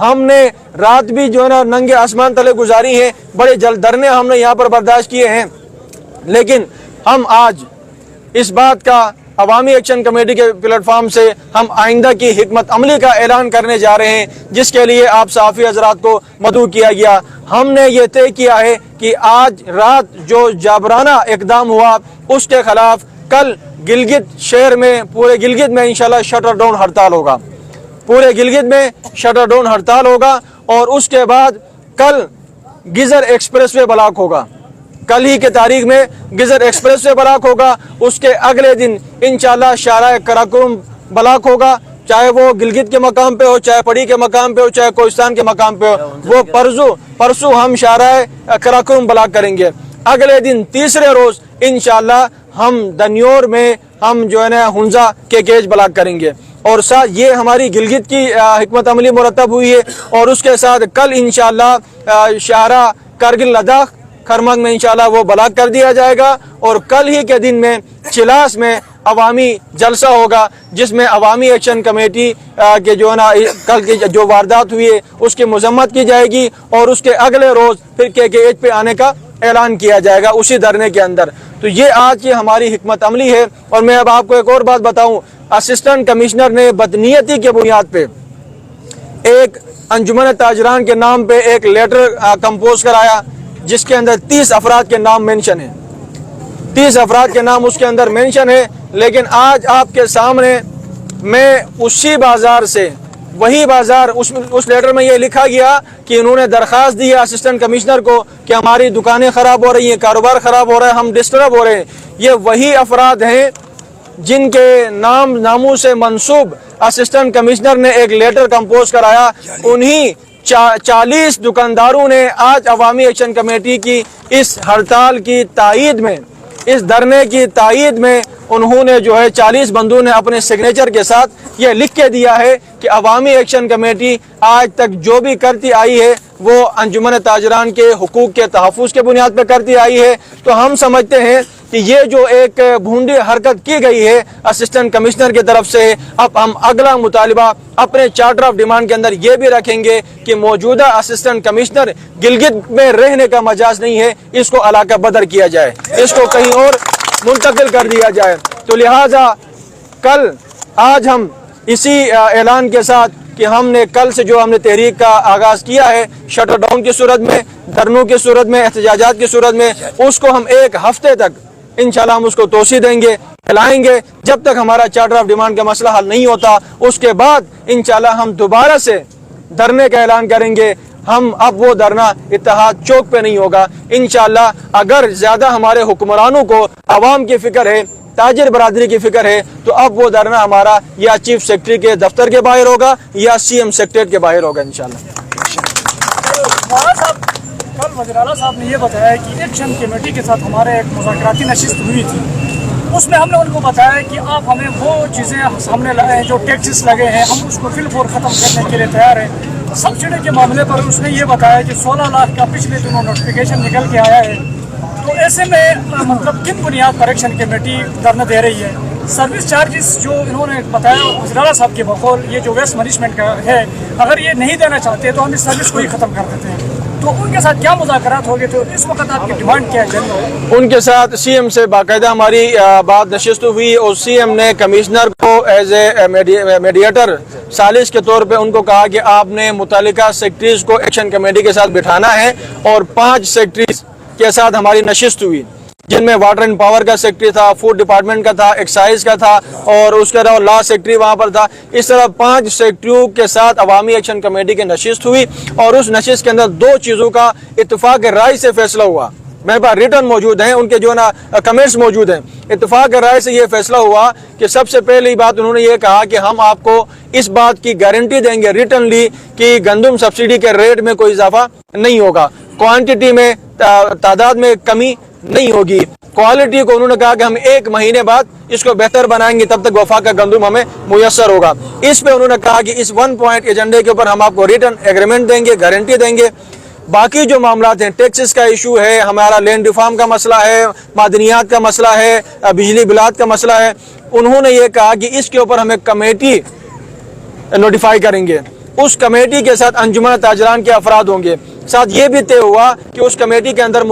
ہم نے رات بھی جو ہے نا ننگے آسمان تلے گزاری ہیں, بڑے دھرنے ہم نے یہاں پر برداشت کیے ہیں, لیکن ہم آج اس بات کا عوامی ایکشن کمیٹی کے پلیٹ فارم سے ہم آئندہ کی حکمت عملی کا اعلان کرنے جا رہے ہیں, جس کے لیے آپ صحافی حضرات کو مدعو کیا گیا. ہم نے یہ طے کیا ہے کہ آج رات جو جابرانہ اقدام ہوا اس کے خلاف کل گلگت شہر میں, پورے گلگت میں انشاءاللہ شٹر ڈاؤن ہڑتال ہوگا, پورے گلگت میں شٹر ڈاؤن ہڑتال ہوگا. اور اس کے بعد کل گزر ایکسپریس وے بلاک ہوگا, کل ہی کے تاریخ میں گزر ایکسپریس وے بلاک ہوگا. اس کے اگلے دن انشاءاللہ شارع قراقرم بلاک ہوگا, چاہے وہ گلگت کے مقام پہ ہو, چاہے پڑی کے مقام پہ ہو, چاہے کوہستان کے مقام پہ ہو. وہ پرسوں ہم شارع قراقرم بلاک کریں گے. اگلے دن تیسرے روز انشاءاللہ ہم دنیور میں ہم جو ہے نا ہنزا کے گیج بلاک کریں گے. اور ساتھ یہ ہماری گلگت کی حکمت عملی مرتب ہوئی ہے. اور اس کے ساتھ کل انشاءاللہ شاہراہ کارگل لداخ خرمنگ میں انشاءاللہ وہ بلاک کر دیا جائے گا. اور کل ہی کے دن میں چلاس میں عوامی جلسہ ہوگا, جس میں عوامی ایکشن کمیٹی کے جو ہے نا کل کی جو واردات ہوئی ہے اس کی مذمت کی جائے گی. اور اس کے اگلے روز پھر KKH پہ آنے کا اعلان کیا جائے گا اسی دھرنے کے اندر. تو یہ آج کی ہماری حکمت عملی ہے. اور میں اب آپ کو ایک اور بات بتاؤں, اسسٹنٹ کمشنر نے بدنیتی کے بنیاد پہ ایک انجمن تاجران کے نام پہ ایک لیٹر کمپوز کرایا, جس کے اندر 30 افراد کے نام مینشن ہیں, 30 افراد کے نام اس کے اندر مینشن ہے. لیکن آج آپ کے سامنے میں اسی بازار سے, وہی بازار, اس لیٹر میں یہ لکھا گیا کہ انہوں نے درخواست دی ہے اسسٹنٹ کمشنر کو کہ ہماری دکانیں خراب ہو رہی ہیں, کاروبار خراب ہو رہا ہے, ہم ڈسٹرب ہو رہے ہیں. یہ وہی افراد ہیں جن کے ناموں سے منسوب اسسٹنٹ کمشنر نے ایک لیٹر کمپوز کرایا. انہی 40 دکانداروں نے آج عوامی ایکشن کمیٹی کی اس ہڑتال کی تائید میں, اس دھرنے کی تائید میں انہوں نے جو ہے 40 بندوں نے اپنے سگنیچر کے ساتھ یہ لکھ کے دیا ہے کہ عوامی ایکشن کمیٹی آج تک جو بھی کرتی آئی ہے وہ انجمن تاجران کے حقوق کے تحفظ کے بنیاد پہ کرتی آئی ہے. تو ہم سمجھتے ہیں کہ یہ جو ایک بھونڈی حرکت کی گئی ہے اسسٹنٹ کمشنر کی طرف سے, اب ہم اگلا مطالبہ اپنے چارٹر آف ڈیمانڈ کے اندر یہ بھی رکھیں گے کہ موجودہ اسسٹنٹ کمشنر گلگت میں رہنے کا مجاز نہیں ہے, اس کو علاقہ بدر کیا جائے, اس کو کہیں اور منتقل کر دیا جائے. تو لہٰذا کل آج ہم اسی اعلان کے ساتھ کہ ہم نے کل سے جو ہم نے تحریک کا آغاز کیا ہے شٹر ڈاؤن کی صورت میں, دھرنوں کی صورت میں, احتجاجات کی صورت میں, اس کو ہم ایک ہفتے تک انشاءاللہ ہم اس کو توسیع دیں گے, پھیلائیں گے جب تک ہمارا چارٹر آف ڈیمانڈ کا مسئلہ حل نہیں ہوتا. اس کے بعد انشاءاللہ ہم دوبارہ سے دھرنے کا اعلان کریں گے. ہم اب وہ دھرنا اتحاد چوک پہ نہیں ہوگا انشاءاللہ. اگر زیادہ ہمارے حکمرانوں کو عوام کی فکر ہے, تاجر برادری کی فکر ہے, تو اب وہ دھرنا ہمارا یا چیف سیکرٹری کے دفتر کے باہر ہوگا یا CM سیکریٹریٹ کے باہر ہوگا انشاءاللہ. کل وزیر اعلیٰ صاحب نے یہ بتایا کہ ایکشن کمیٹی کے ساتھ ہمارے ایک مذاکراتی نشست ہوئی تھی, اس میں ہم نے ان کو بتایا کہ آپ ہمیں وہ چیزیں سامنے لائے ہیں جو ٹیکسز لگے ہیں, ہم اس کو فی الفور ختم کرنے کے لیے تیار ہیں. سبسڈی کے معاملے پر اس نے یہ بتایا کہ 16 لاکھ کا پچھلے دنوں نوٹیفیکیشن نکل کے آیا ہے. تو ایسے میں مطلب کن بنیاد پر ایکشن کمیٹی دھرنا دے رہی ہے؟ سروس چارجز جو انہوں نے بتایا وزیر اعلیٰ صاحب کے بقول یہ جو ویسٹ مینجمنٹ کا ہے, اگر یہ نہیں دینا چاہتے تو ہم اس سروس کو ہی ختم کر دیتے ہیں. تو ان کے ساتھ کیا مذاکرات ہو گئے تھے, اس وقت آپ کی ڈیمانڈ کیا ہے؟ ان کے ساتھ CM سے باقاعدہ ہماری بات نشست ہوئی اور CM نے کمشنر کو ایز اے میڈیٹر سالس کے طور پہ ان کو کہا کہ آپ نے متعلقہ سیکٹریز کو ایکشن کمیٹی کے ساتھ بٹھانا ہے. اور 5 سیکٹریز کے ساتھ ہماری نشست ہوئی, جن میں واٹر اینڈ پاور کا سیکٹری تھا, فوڈ ڈپارٹمنٹ کا تھا, ایکسائز کا تھا, اور اس کے علاوہ لا سیکٹری وہاں پر تھا. اس طرح 5 سیکٹریوں کے ساتھ عوامی ایکشن کمیٹی کی نشست ہوئی. اور اس نشست کے اندر 2 چیزوں کا اتفاق رائے سے فیصلہ ہوا. میرے پاس ریٹرن موجود ہیں, ان کے جو نا کمنٹس موجود ہیں. اتفاق رائے سے یہ فیصلہ ہوا کہ سب سے پہلی بات انہوں نے یہ کہا کہ ہم آپ کو اس بات کی گارنٹی دیں گے ریٹرنلی کہ گندم سبسڈی کے ریٹ میں کوئی اضافہ نہیں ہوگا, کوانٹٹی میں تعداد میں کمی نہیں ہوگی, کوالٹی کو انہوں نے کہا کہ ہم 1 مہینے بعد اس کو بہتر بنائیں گے, تب تک وفاق کا گندم ہمیں میسر ہوگا. اس پہ انہوں نے کہا کہ اس 1 پوائنٹ ایجنڈے کے اوپر ہم آپ کو ریٹرن ایگریمنٹ دیں گے, گارنٹی دیں گے. باقی جو معاملات ہیں, ٹیکسز کا ایشو ہے, ہمارا لینڈ ریفارم کا مسئلہ ہے, معدنیات کا مسئلہ ہے, بجلی بلات کا مسئلہ ہے, انہوں نے یہ کہا کہ اس کے اوپر ہمیں کمیٹی نوٹیفائی کریں گے. اس کمیٹی کے ساتھ انجمن تاجران کے افراد ہوں گے. ساتھ یہ بھی طے ہوا کہ اس کمیٹی کے اندر